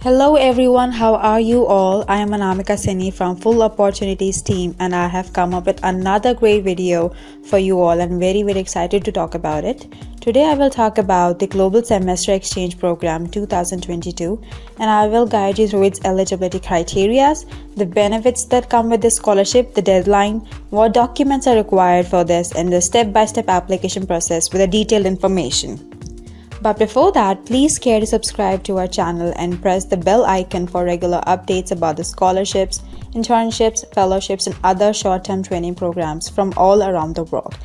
Hello everyone, how are you all? I am Anamika Sini from Full Opportunities team and I have come up with another great video for you all and very excited to talk about it. Today I will talk about the Global Semester Exchange Program 2022 and I will guide you through its eligibility criteria, the benefits that come with this scholarship, the deadline, what documents are required for this and the step-by-step application process with a detailed information. But before that, please care to subscribe to our channel and press the bell icon for regular updates about the scholarships, internships, fellowships and other short-term training programs from all around the world.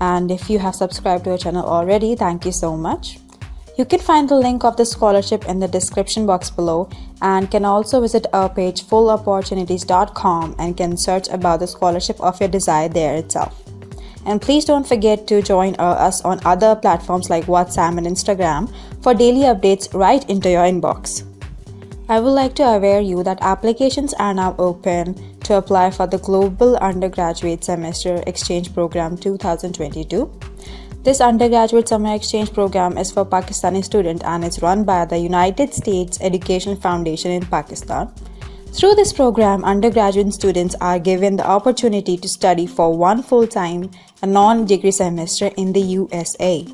And if you have subscribed to our channel already, thank you so much. You can find the link of the scholarship in the description box below and can also visit our page fullopportunities.com and can search about the scholarship of your desire there itself. And please don't forget to join us on other platforms like WhatsApp and Instagram for daily updates right into your inbox. I would like to aware you that applications are now open to apply for the Global Undergraduate Semester Exchange Program 2022. This Undergraduate Summer Exchange Program is for Pakistani students and is run by the United States Education Foundation in Pakistan. Through this program, undergraduate students are given the opportunity to study for one full-time and non-degree semester in the USA.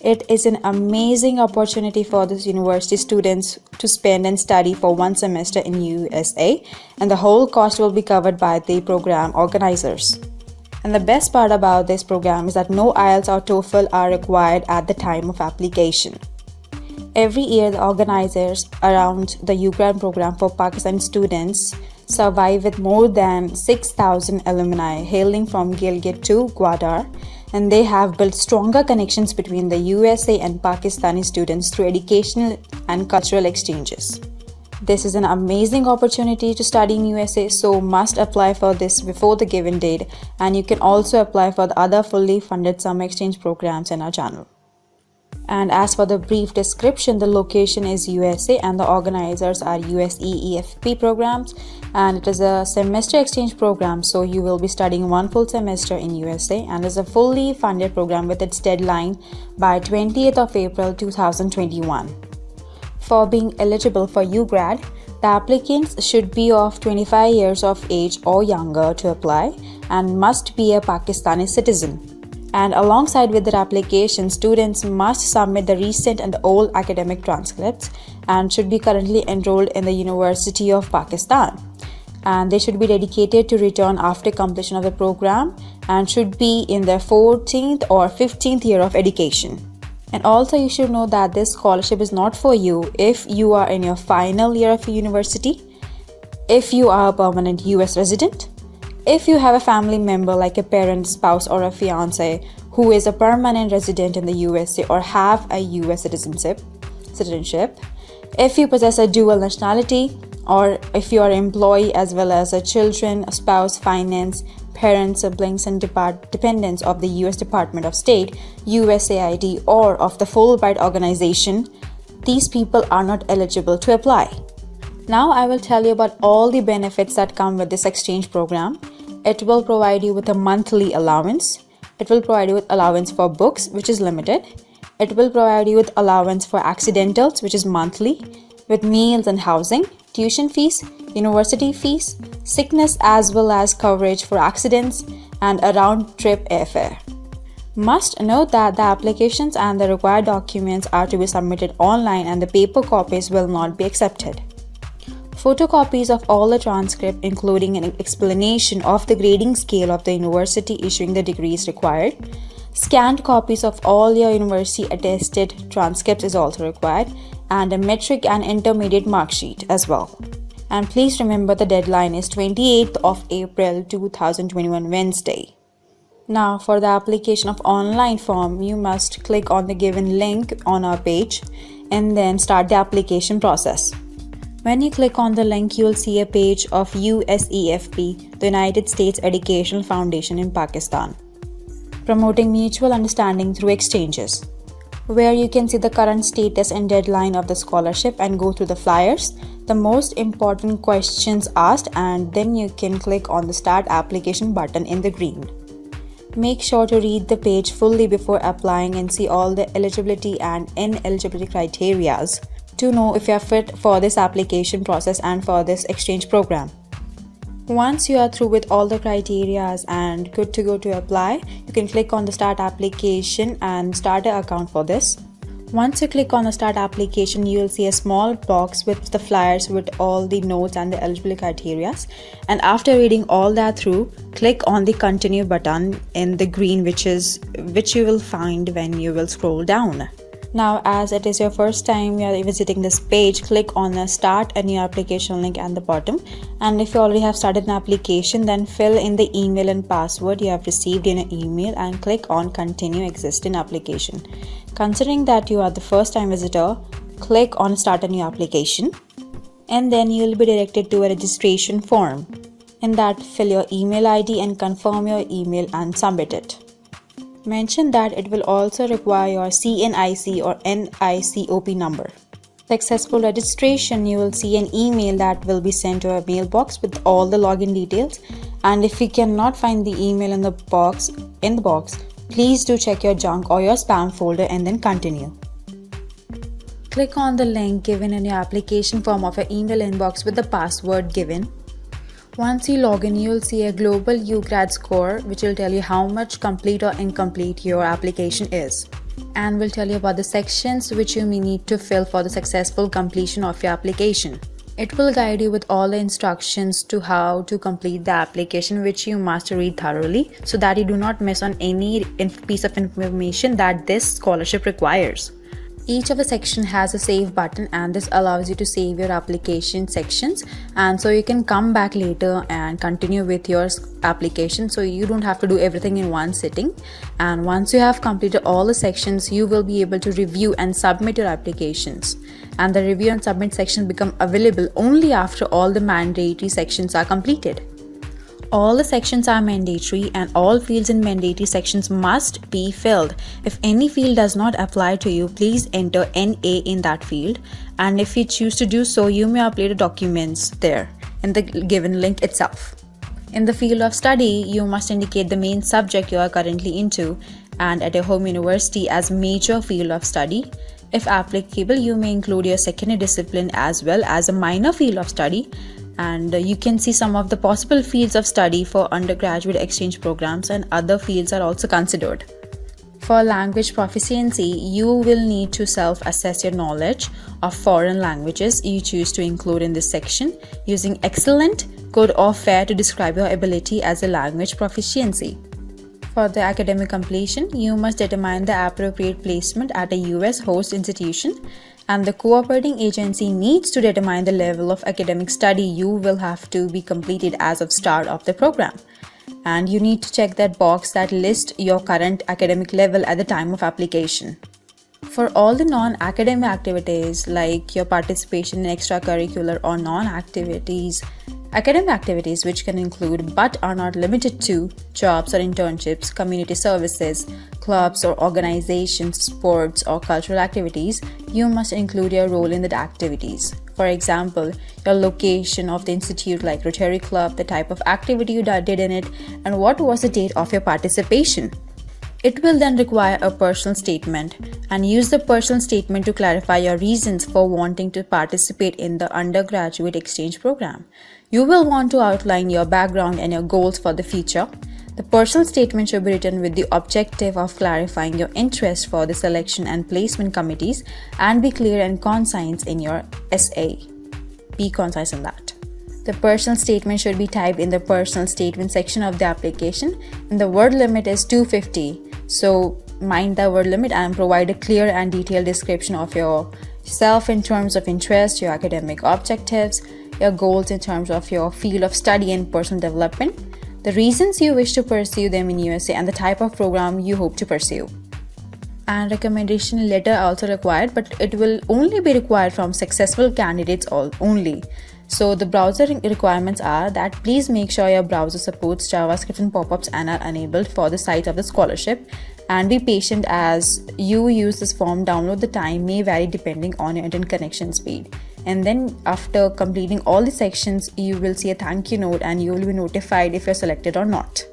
It is an amazing opportunity for these university students to spend and study for one semester in USA, and the whole cost will be covered by the program organizers. And the best part about this program is that no IELTS or TOEFL are required at the time of application. Every year, the organizers around the UGRAD program for Pakistani students survive with more than 6,000 alumni hailing from Gilgit to Gwadar, and they have built stronger connections between the USA and Pakistani students through educational and cultural exchanges. This is an amazing opportunity to study in USA, so must apply for this before the given date, and you can also apply for the other fully funded summer exchange programs in our channel. And as for the brief description, the location is USA and the organizers are USEEFP programs, and it is a semester exchange program, so you will be studying one full semester in USA and is a fully funded program with its deadline by 20th of April 2021. For being eligible for UGRAD, the applicants should be of 25 years of age or younger to apply and must be a Pakistani citizen. And alongside with their application, students must submit the recent and old academic transcripts and should be currently enrolled in the University of Pakistan. And they should be dedicated to return after completion of the program and should be in their 14th or 15th year of education. And also you should know that this scholarship is not for you if you are in your final year of university, if you are a permanent US resident, if you have a family member like a parent, spouse or a fiance who is a permanent resident in the USA or have a US citizenship, if you possess a dual nationality, or if you are an employee as well as a children, a spouse, finance, parents, siblings and dependents of the US Department of State, USAID or of the Fulbright organization, these people are not eligible to apply. Now I will tell you about all the benefits that come with this exchange program. It will provide you with a monthly allowance. It will provide you with allowance for books, which is limited. It will provide you with allowance for accidentals, which is monthly, with meals and housing, tuition fees, university fees, sickness as well as coverage for accidents, and a round-trip airfare. Must note that the applications and the required documents are to be submitted online and the paper copies will not be accepted. Photocopies of all the transcript, including an explanation of the grading scale of the university issuing the degrees required. Scanned copies of all your university attested transcripts is also required, and a metric and intermediate mark sheet as well. And please remember the deadline is 28th of April 2021 Wednesday. Now for the application of online form, you must click on the given link on our page and then start the application process. When you click on the link, you will see a page of USEFP, the United States Education Foundation in Pakistan, promoting mutual understanding through exchanges, where you can see the current status and deadline of the scholarship and go through the flyers, the most important questions asked, and then you can click on the Start Application button in the green. Make sure to read the page fully before applying and see all the eligibility and ineligibility criteria. to know if you are fit for this application process and for this exchange program. Once you are through with all the criteria and good to go to apply, you can click on the start application and start an account for this. Once you click on the start application, you will see a small box with the flyers with all the notes and the eligibility criteria. And after reading all that through, click on the continue button in the green, which you will find when you will scroll down. Now, as it is your first time you are visiting this page, click on the start a new application link at the bottom. And if you already have started an application, then fill in the email and password you have received in an email and click on continue existing application. Considering that you are the first time visitor, click on start a new application and then you will be directed to a registration form. In that, fill your email ID and confirm your email and submit it. Mention that it will also require your CNIC or NICOP number. Successful registration, you will see an email that will be sent to a mailbox with all the login details. And if you cannot find the email in the box, please do check your junk or your spam folder and then continue. Click on the link given in your application form of your email inbox with the password given. Once you log in, you will see a global UGRAD score, which will tell you how much complete or incomplete your application is, and will tell you about the sections which you may need to fill for the successful completion of your application. It will guide you with all the instructions to how to complete the application, which you must read thoroughly so that you do not miss on any piece of information that this scholarship requires. Each of the section has a save button, and this allows you to save your application sections, and so you can come back later and continue with your application, so you don't have to do everything in one sitting. And once you have completed all the sections, you will be able to review and submit your applications, and the review and submit section become available only after all the mandatory sections are completed. All the sections are mandatory and all fields in mandatory sections must be filled. If any field does not apply to you, please enter NA in that field, and if you choose to do so, you may upload the documents there in the given link itself. In the field of study, you must indicate the main subject you are currently into and at your home university as major field of study. If applicable, you may include your secondary discipline as well as a minor field of study. And you can see some of the possible fields of study for undergraduate exchange programs, and other fields are also considered. For language proficiency, you will need to self-assess your knowledge of foreign languages you choose to include in this section, using excellent, good or fair to describe your ability as a language proficiency. For the academic completion, you must determine the appropriate placement at a US host institution, and the cooperating agency needs to determine the level of academic study you will have to be completed as of start of the program. And you need to check that box that lists your current academic level at the time of application. For all the non-academic activities like your participation in extracurricular or academic activities which can include but are not limited to jobs or internships, community services, clubs or organizations, sports or cultural activities, you must include your role in the activities. For example, your location of the institute like Rotary Club, the type of activity you did in it, and what was the date of your participation. It will then require a personal statement, and use the personal statement to clarify your reasons for wanting to participate in the undergraduate exchange program. You will want to outline your background and your goals for the future. The personal statement should be written with the objective of clarifying your interest for the selection and placement committees, and be clear and concise in your essay. Be concise in that. The personal statement should be typed in the personal statement section of the application, and the word limit is 250. So mind the word limit and provide a clear and detailed description of yourself in terms of interest, your academic objectives, your goals in terms of your field of study and personal development, the reasons you wish to pursue them in USA, and the type of program you hope to pursue. And recommendation letter also required, but it will only be required from successful candidates only. So the browser requirements are that please make sure your browser supports JavaScript and pop-ups and are enabled for the site of the scholarship, and be patient as you use this form. Download the time may vary depending on your internet connection speed. And then after completing all the sections, you will see a thank you note and you will be notified if you're selected or not.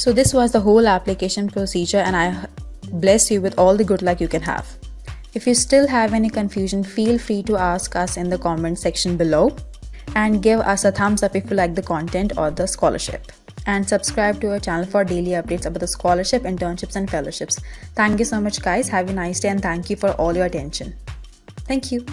So this was the whole application procedure, and I bless you with all the good luck you can have. If you still have any confusion, feel free to ask us in the comment section below, and give us a thumbs up if you like the content or the scholarship. And subscribe to our channel for daily updates about the scholarship, internships and fellowships. Thank you so much guys. Have a nice day and thank you for all your attention. Thank you.